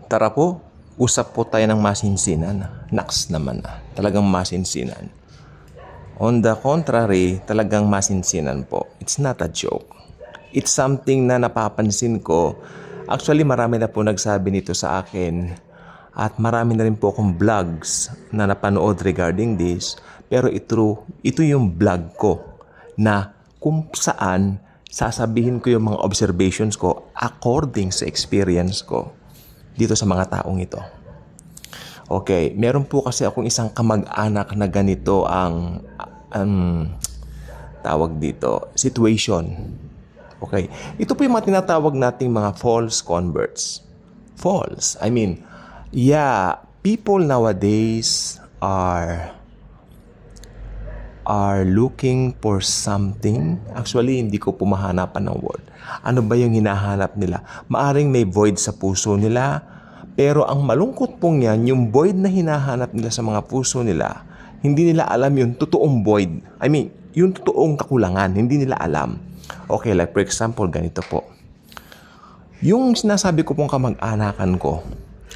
Tara po, usap po tayo ng masinsinan. Naks naman talagang masinsinan. On the contrary, talagang masinsinan po. It's not a joke. It's something na napapansin ko. Actually, marami na po nagsabi nito sa akin. At marami na rin po akong vlogs na napanood regarding this. Pero ito yung vlog ko na kung saan sasabihin ko yung mga observations ko according sa experience ko dito sa mga taong ito. Okay, meron po kasi akong isang kamag-anak na ganito ang tawag dito, situation. Okay, ito po yung mga tinatawag nating mga false converts. False, I mean, yeah, people nowadays are looking for something. Actually, hindi ko po mahanapan ng word. Ano ba yung hinahanap nila? Maaring may void sa puso nila, pero ang malungkot pong yan, yung void na hinahanap nila sa mga puso nila, hindi nila alam yung totoong void. I mean, yung totoong kakulangan, hindi nila alam. Okay, like for example, ganito po. Yung sinasabi ko pong kamag-anakan ko,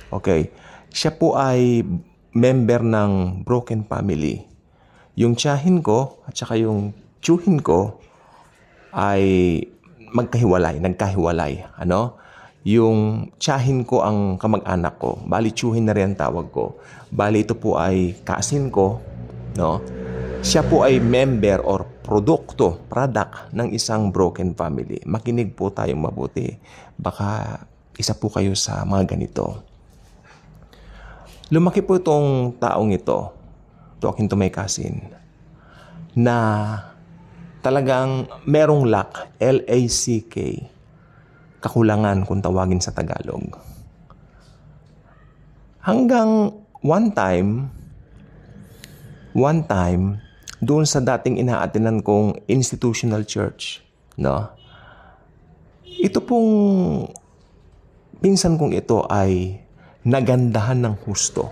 okay, siya po ay member ng broken family. Yung tiyahin ko at saka yung tiyuhin ko ay nagkahiwalay. Ano? Yung tiyahin ko ang kamag-anak ko. Bali, tiyuhin na rin ang tawag ko. Bali, ito po ay kaasin ko. No? Siya po ay member or product ng isang broken family. Makinig po tayong mabuti. Baka isa po kayo sa mga ganito. Lumaki po itong taong ito, talking to my cousin, na talagang merong lack, L-A-C-K, kakulangan kung tawagin sa Tagalog. Hanggang one time, doon sa dating inaatinan kong institutional church, no? Ito pong pinsan kong ito ay nagandahan ng husto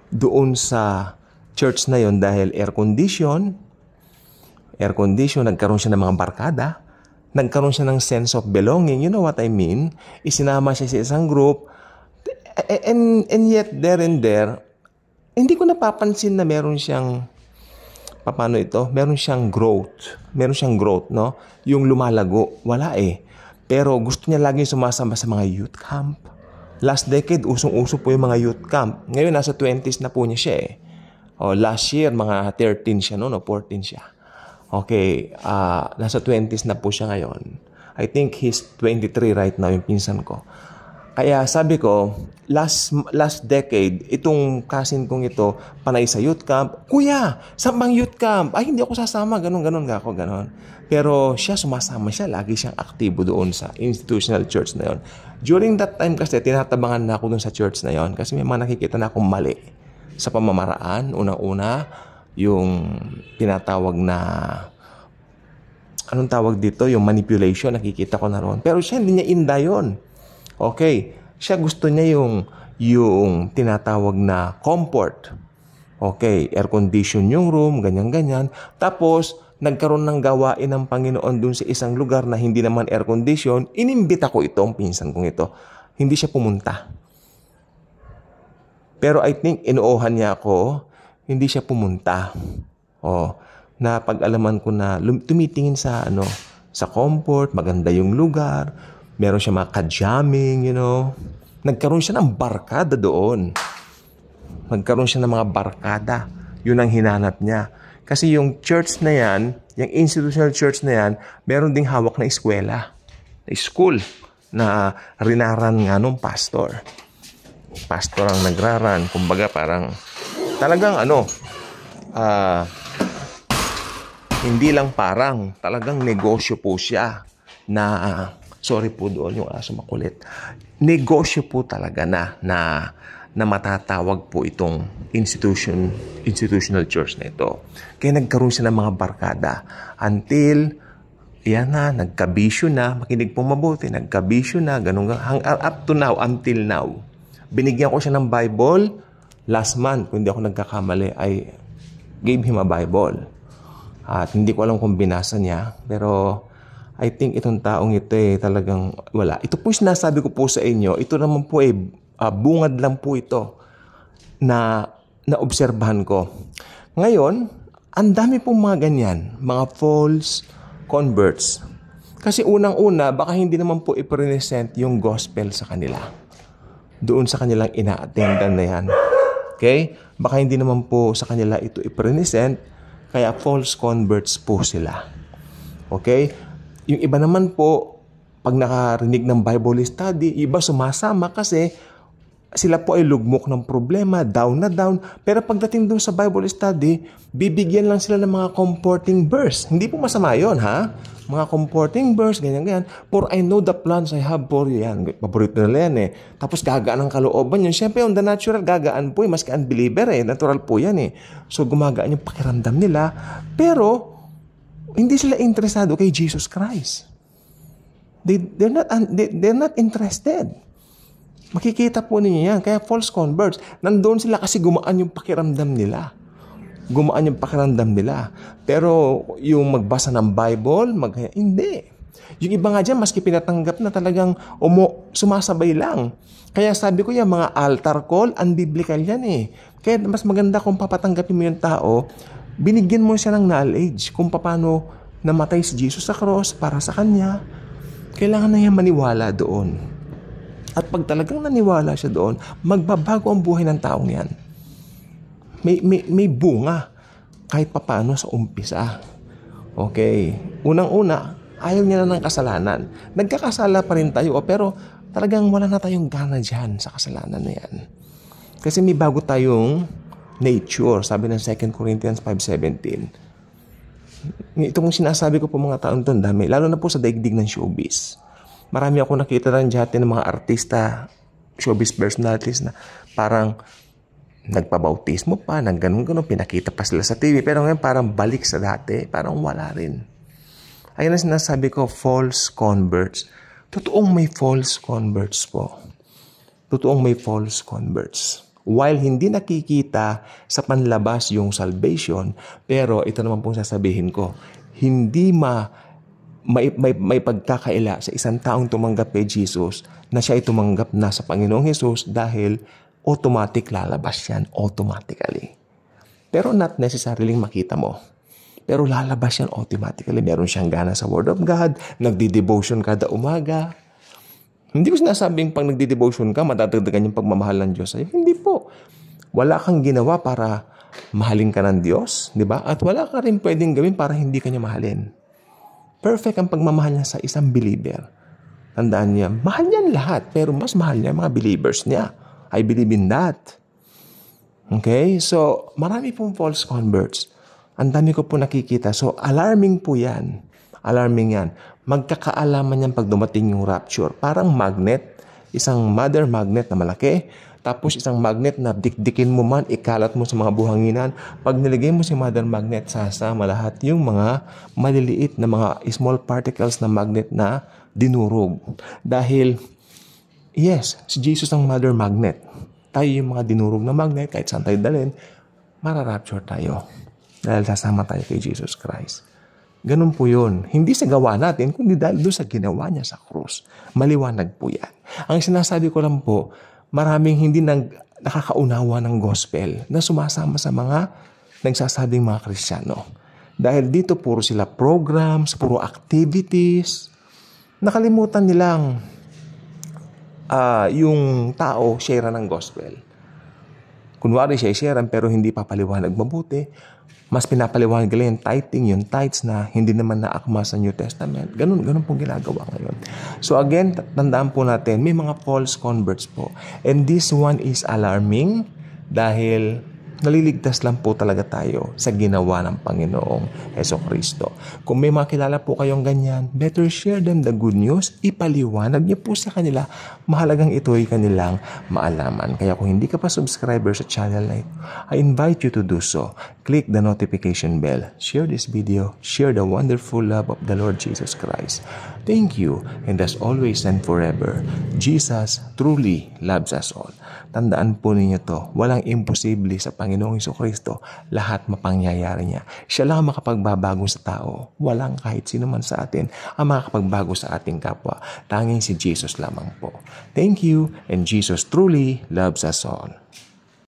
doon sa church na yon dahil air condition, nagkaroon siya ng mga barkada, nagkaroon siya ng sense of belonging. You know what I mean? Isinama siya sa isang group, and yet there and there, hindi ko napapansin na meron siyang, meron siyang growth, no? Yung lumalago, wala eh. Pero gusto niya laging sumasama sa mga youth camp. Last decade, usong-uso po yung mga youth camp. Ngayon, nasa 20s na po niya siya eh. Last year, mga 13 siya noon, 14 siya. Okay, nasa 20s na po siya ngayon. I think he's 23 right now, yung pinsan ko. Kaya sabi ko, last decade, itong cousin kong ito, panay sa youth camp. Kuya, saan bang youth camp? Ay, hindi ako sasama, ganon. Pero siya, sumasama siya, lagi siyang aktibo doon sa institutional church na yon. During that time kasi, tinatabangan na ako doon sa church na yon kasi may mga nakikita na akong mali sa pamamaraan. Unang-una, yung tinatawag na, anong tawag dito? Yung manipulation, nakikita ko na ron. Pero siya, hindi niya inda yun. Okay, siya gusto niya yung tinatawag na comfort. Okay, air condition yung room, ganyan-ganyan. Tapos, nagkaroon ng gawain ng Panginoon dun sa isang lugar na hindi naman air condition. Inimbita ko itong pinsan kong ito. Hindi siya pumunta. Pero I think inuohan niya ako, hindi siya pumunta. Napag-alaman ko na tumitingin sa comfort, maganda yung lugar. Meron siya mga ka-jamming, Nagkaroon siya ng barkada doon. Nagkaroon siya ng mga barkada. Yun ang hinanap niya. Kasi yung church na yan, yung institutional church na yan, meron ding hawak na eskwela. School na rinaran nga nung pastor. Pastor ang nagraran. Kumbaga parang talagang hindi lang parang, talagang negosyo po siya na sorry po doon yung aso makulit. Negosyo po talaga na matatawag po itong institutional church na ito. Kaya nagkaroon siya ng mga barkada until nagkabisyo na, makinig po mabuti, nagkabisyo na, ganun up to now, until now. Binigyan ko siya ng Bible last month, kung hindi ako nagkakamali, I gave him a Bible. At hindi ko alam kung binasa niya, pero I think itong taong ito talagang wala. Ito po sinasabi ko po sa inyo, ito naman po bungad lang po ito na naobserbahan ko. Ngayon, ang dami pong mga ganyan, mga false converts. Kasi unang-una, baka hindi naman po i-present yung gospel sa kanila. Doon sa kanilang ina-attendan na yan. Okay? Baka hindi naman po sa kanila ito i-present, kaya false converts po sila. Okay? Yung iba naman po, pag nakarinig ng Bible study, iba sumasama kasi sila po ay lugmok ng problema, down na down. Pero pagdating doon sa Bible study, bibigyan lang sila ng mga comforting verse. Hindi po masama yun, ha? Mga comforting verse, ganyan-ganyan. For I know the plans I have for you. Yan, paborito nila yan eh. Tapos gagaan ang kalooban yun. Siyempre, on the natural, gagaan po eh. Maski unbeliever eh. Natural po yan eh. So, gumagaan yung pakiramdam nila. Pero, hindi sila interesado kay Jesus Christ. They're not interested. Makikita po ninyo yan. Kaya false converts, nandoon sila kasi gumaan yung pakiramdam nila. Gumaan yung pakiramdam nila. Pero yung magbasa ng Bible, hindi. Yung iba nga dyan, maski pinatanggap na talagang sumasabay lang. Kaya sabi ko yan, mga altar call, unbiblical yan eh. Kaya mas maganda kung papatanggapin mo yung tao, binigyan mo siya ng knowledge kung paano namatay si Jesus sa cross para sa kanya. Kailangan na niya maniwala doon. At pag talagang naniwala siya doon, magbabago ang buhay ng taong yan. May bunga kahit papano sa umpisa. Okay. Unang-una, ayaw niya na ng kasalanan. Nagkakasala pa rin tayo, pero talagang wala na tayong gana dyan sa kasalanan na yan. Kasi may bago tayong nature, sabi ng 2 Corinthians 5:17. Itong sinasabi ko po mga taon doon, dami, lalo na po sa daigdig ng showbiz. Marami ako nakita rin dyan ng mga artista, showbiz personalities na parang nagpabautismo pa, nang ganun-ganun, pinakita pa sila sa TV. Pero ngayon parang balik sa dati, parang wala rin. Ayun ang sinasabi ko, false converts. Totoong may false converts po. Totoong may false converts. While hindi nakikita sa panlabas yung salvation, pero ito naman pong sasabihin ko, hindi may pagkakaila sa isang taong tumanggap kay Jesus na siya ay tumanggap na sa Panginoong Jesus dahil automatic lalabas yan, automatically. Pero not necessarily makita mo. Pero lalabas yan automatically. Meron siyang gana sa Word of God, nagdi-devotion kada umaga. Hindi ko sinasabing pag nagdi-devotion ka, matadagdagan yung pagmamahal ng Diyos sa'yo. Hindi po. Wala kang ginawa para mahalin ka ng Diyos, di ba? At wala ka rin pwedeng gawin para hindi ka niya mahalin. Perfect ang pagmamahal niya sa isang believer. Tandaan niya, mahal niya lahat, pero mas mahal niya mga believers niya. I believe in that. Okay? So, marami pong false converts. Ang dami ko po nakikita. So, alarming po yan. Alarming yan. Magkakaalaman yan pag dumating yung rapture. Parang magnet, isang mother magnet na malaki, tapos isang magnet na dikdikin mo man, ikalat mo sa mga buhanginan. Pag nilagay mo si mother magnet, sasama lahat yung mga maliliit na mga small particles na magnet na dinurog. Dahil, yes, si Jesus ang mother magnet. Tayo yung mga dinurog na magnet, kahit saan tayo dalhin, mararapture tayo. Dahil sasama tayo kay Jesus Christ. Ganun po yun. Hindi sa gawa natin, kundi dahil doon sa ginawa niya sa krus. Maliwanag po yan. Ang sinasabi ko lang po, maraming hindi nakakaunawa ng gospel na sumasama sa mga nagsasabing mga Kristiyano. Dahil dito puro sila programs, puro activities. Nakalimutan nilang yung tao share ng gospel. Kunwari siya share pero hindi papaliwanag mabuti. Mas pinapaliwanag nila yung tithing, yung tithes na hindi naman naakma sa New Testament. Ganun pong ginagawa ngayon. So again, tandaan po natin, may mga false converts po. And this one is alarming dahil naliligtas lang po talaga tayo sa ginawa ng Panginoong Hesukristo. Kung may makilala po kayong ganyan, better share them the good news. Ipaliwanag niyo po sa kanila. Mahalagang ito ay kanilang maalaman. Kaya kung hindi ka pa subscriber sa channel na ito, I invite you to do so. Click the notification bell. Share this video. Share the wonderful love of the Lord Jesus Christ. Thank you, and as always and forever, Jesus truly loves us all. Tandaan po ninyo to, walang imposible sa Panginoong Jesucristo, lahat mapangyayari niya. Siya lang ang makapagbabago sa tao, walang kahit sino man sa atin ang makakapagbago sa ating kapwa. Tanging si Jesus lamang po. Thank you, and Jesus truly loves us all.